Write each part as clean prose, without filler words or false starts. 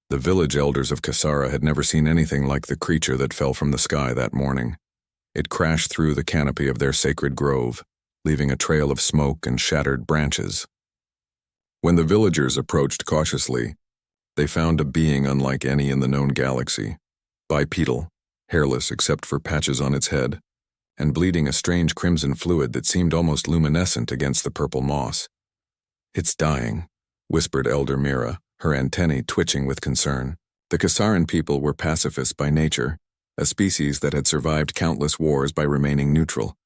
The village elders of Kasara had never seen anything like the creature that fell from the sky that morning. It crashed through the canopy of their sacred grove, leaving a trail of smoke and shattered branches. When the villagers approached cautiously, they found a being unlike any in the known galaxy, bipedal, hairless except for patches on its head, and bleeding a strange crimson fluid that seemed almost luminescent against the purple moss. "It's dying," whispered Elder Mira, her antennae twitching with concern. The Kasaran people were pacifists by nature, a species that had survived countless wars by remaining neutral,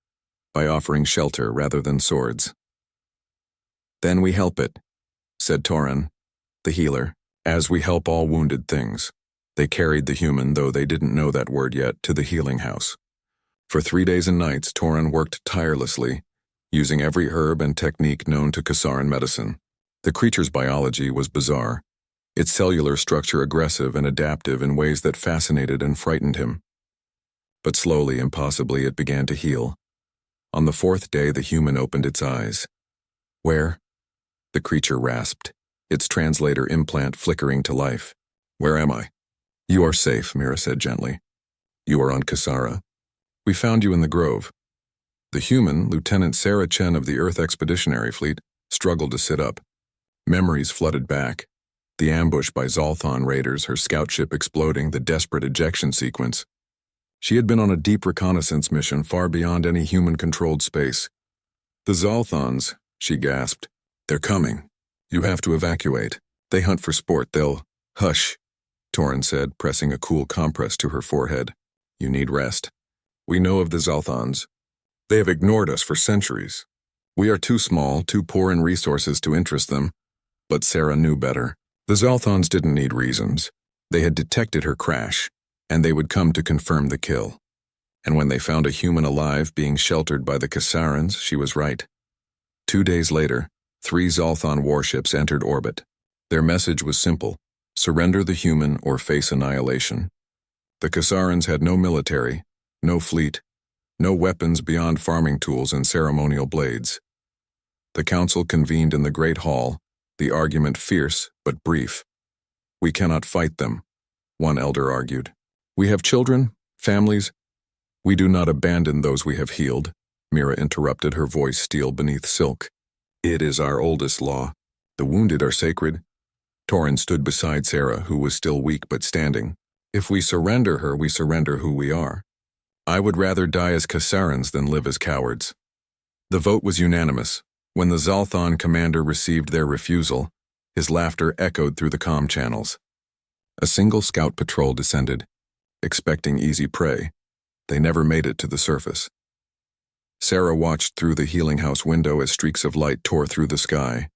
by offering shelter rather than swords. "Then we help it," said Toran, the healer, "as we help all wounded things." They carried the human, though they didn't know that word yet, to the healing house. For 3 days and nights, Toran worked tirelessly, using every herb and technique known to Kasaran medicine. The creature's biology was bizarre, its cellular structure aggressive and adaptive in ways that fascinated and frightened him. But slowly and possibly it began to heal. On the 4th day, the human opened its eyes. "Where?" the creature rasped, its translator implant flickering to life. "Where am I?" "You are safe," Mira said gently. "You are on Kasara. We found you in the grove." The human, Lieutenant Sarah Chen of the Earth Expeditionary Fleet, struggled to sit up. Memories flooded back. The ambush by Zolthon raiders, her scout ship exploding, the desperate ejection sequence. She had been on a deep reconnaissance mission far beyond any human-controlled space. "The Zolthons," she gasped. "They're coming. You have to evacuate. They hunt for sport. They'll—" "Hush," Toran said, pressing a cool compress to her forehead. "You need rest. We know of the Zolthons. They have ignored us for centuries. We are too small, too poor in resources to interest them." But Sarah knew better. The Zolthons didn't need reasons. They had detected her crash, and they would come to confirm the kill. And when they found a human alive being sheltered by the Kasarans, she was right. 2 days later, 3 Zolthon warships entered orbit. Their message was simple: surrender the human or face annihilation. The Kasarans had no military, no fleet, no weapons beyond farming tools and ceremonial blades. The council convened in the Great Hall, the argument fierce but brief. "We cannot fight them," one elder argued. "We have children, families. We do not abandon those we have healed," Mira interrupted, her voice steel beneath silk. "It is our oldest law. The wounded are sacred." Toran stood beside Sarah, who was still weak but standing. "If we surrender her, we surrender who we are. I would rather die as Kasarans than live as cowards." The vote was unanimous. When the Zolthon commander received their refusal, his laughter echoed through the comm channels. A single scout patrol descended, expecting easy prey. They never made it to the surface. Sarah watched through the healing house window as streaks of light tore through the sky.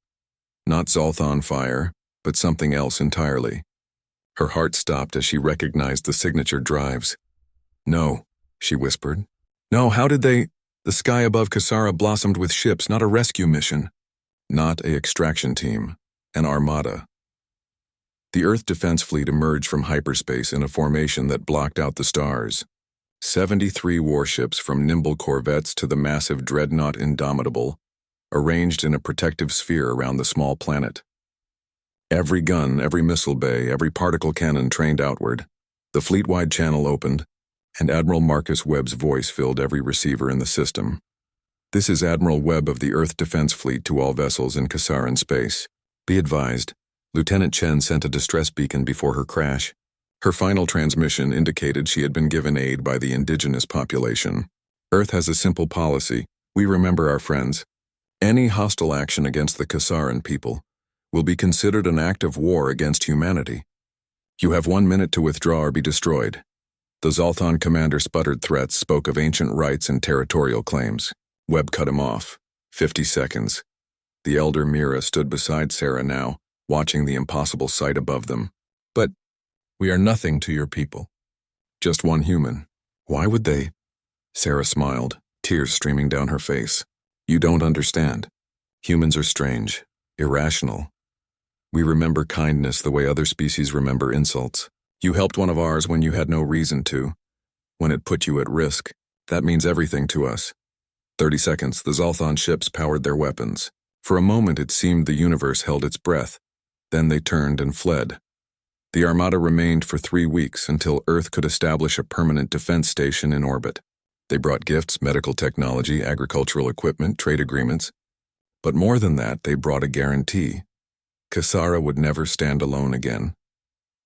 Not Zolthon fire, but something else entirely. Her heart stopped as she recognized the signature drives. "No," she whispered. "No, how did they—" The sky above Kasara blossomed with ships, not a rescue mission. Not an extraction team, an armada. The Earth Defense Fleet emerged from hyperspace in a formation that blocked out the stars. 73 warships, from nimble corvettes to the massive dreadnought Indomitable, arranged in a protective sphere around the small planet. Every gun, every missile bay, every particle cannon trained outward. The fleet-wide channel opened, and Admiral Marcus Webb's voice filled every receiver in the system. "This is Admiral Webb of the Earth Defense Fleet to all vessels in Kasaran space. Be advised, Lieutenant Chen sent a distress beacon before her crash. Her final transmission indicated she had been given aid by the indigenous population. Earth has a simple policy. We remember our friends. Any hostile action against the Kasaran people will be considered an act of war against humanity. You have 1 minute to withdraw or be destroyed." The Zolthon commander sputtered threats, spoke of ancient rights and territorial claims. Webb cut him off. 50 seconds. The elder Mira stood beside Sarah now, watching the impossible sight above them. "But we are nothing to your people. Just one human. Why would they?" Sarah smiled, tears streaming down her face. "You don't understand. Humans are strange, irrational. We remember kindness the way other species remember insults. You helped one of ours when you had no reason to. When it put you at risk, that means everything to us." 30 seconds, the Zolthon ships powered their weapons. For a moment it seemed the universe held its breath. Then they turned and fled. The Armada remained for 3 weeks until Earth could establish a permanent defense station in orbit. They brought gifts, medical technology, agricultural equipment, trade agreements. But more than that, they brought a guarantee. Kasara would never stand alone again.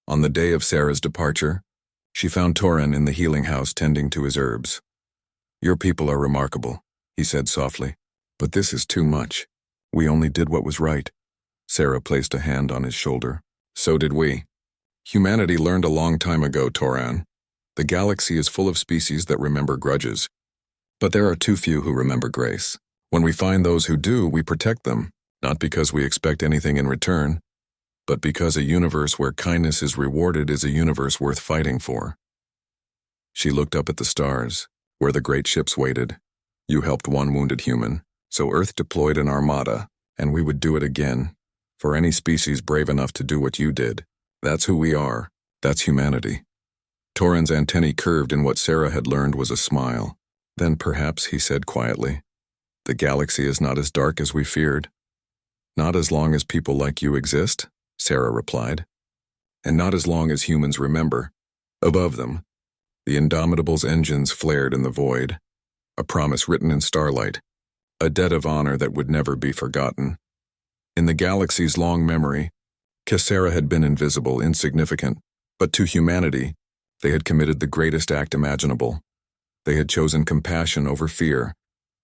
On the day of Sarah's departure, she found Torin in the healing house tending to his herbs. "Your people are remarkable," he said softly, "but this is too much. We only did what was right." Sarah placed a hand on his shoulder. "So did we. Humanity learned a long time ago, Toran. The galaxy is full of species that remember grudges. But there are too few who remember grace. When we find those who do, we protect them, not because we expect anything in return, but because a universe where kindness is rewarded is a universe worth fighting for." She looked up at the stars, where the great ships waited. "You helped one wounded human, so Earth deployed an armada, and we would do it again, for any species brave enough to do what you did. That's who we are. That's humanity." Torin's antennae curved in what Sarah had learned was a smile. "Then perhaps," he said quietly, "the galaxy is not as dark as we feared." "Not as long as people like you exist," Sarah replied. "And not as long as humans remember." Above them, the Indomitable's engines flared in the void. A promise written in starlight. A debt of honor that would never be forgotten. In the galaxy's long memory, Kasara had been invisible, insignificant, but to humanity, they had committed the greatest act imaginable. They had chosen compassion over fear,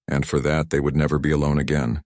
and for that they would never be alone again.